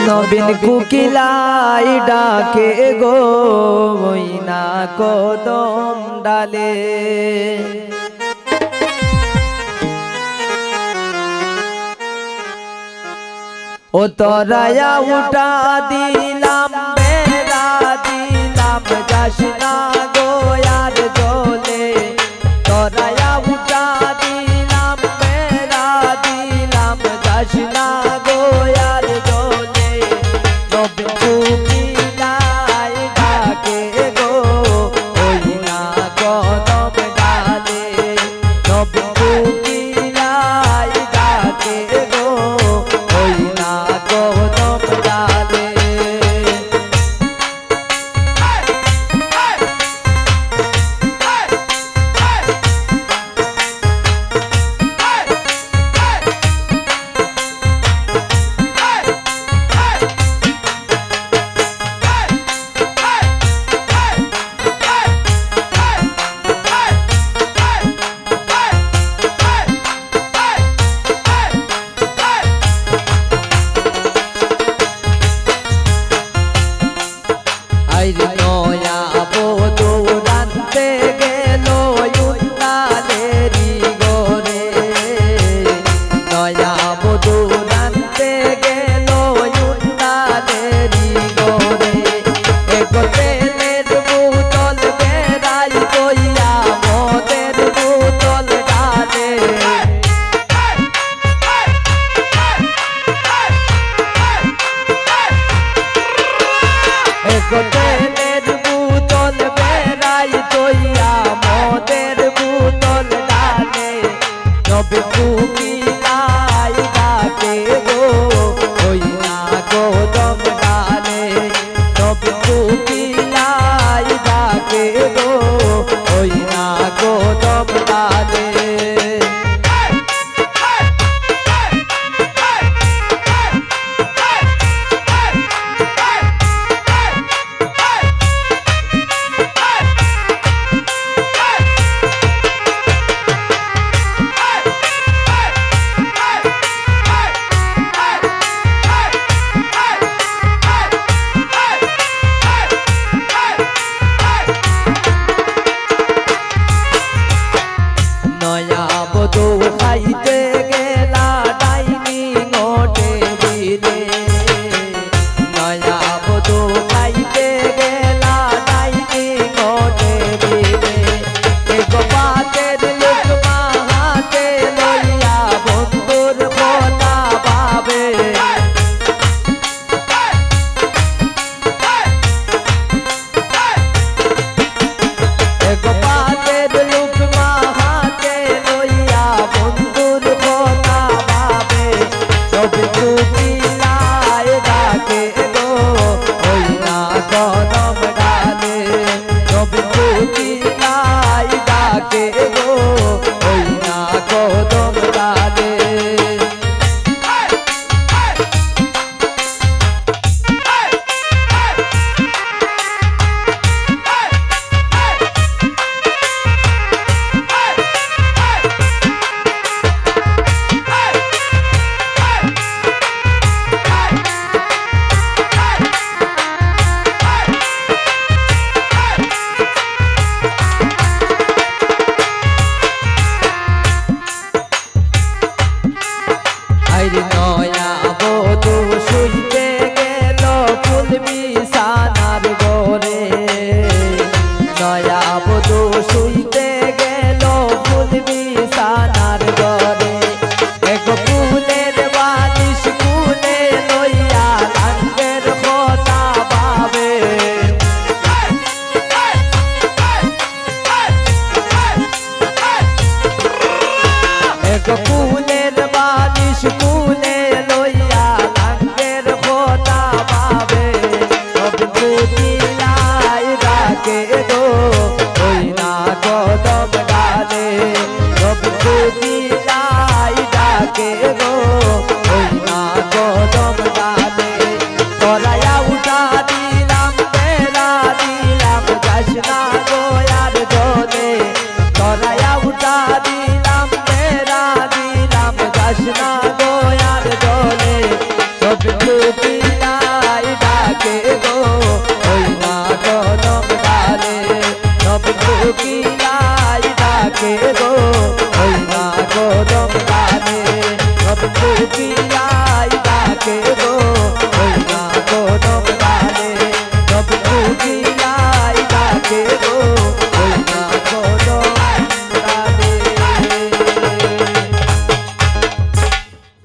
নবীন কুকিলাই ডাকে গো মইনা কদম ডালে ও তরায়া উঠা দিলাম বেড়া দিলাম যাস না গো আর জলে তরায়া উঠা দিলাম বেড়া দিলাম যাস না গো আর জলে নবীন কুকিলাই ডাকে গো ওই না কদম ডালে নবীন কুকিলাই ডাকে গো ওই না কদম ডালে নয়া বধূ রানতে গেল উন্নালেরি গোরে নয়া বধূ রানতে গেল উন্নালেরি গোরে এগো তেলের বোতল বেড়াই কইয়া মদের বোতল ডালে এগো তেলের বোতল বেড়াই কইয়া মদের বোতল ডালে নবীন কুকিলাই ডাকে গো ওই না কদম ডালে নবীন কুকিলাই ডাকে গো ওই না কদম ডালে নয়া বধূ খাইতে গেলা ডাইনি নোটে বিলে নয়া বধূ খাইতে গেলা ডাইনি নোটে বিলে এগো পাতের লোকমা হাতে লইয়া বন্ধুর কথা ভাবে এগো পাতের লোকমা বন্ধুর কথা ভাবে নবীন কুকিলাই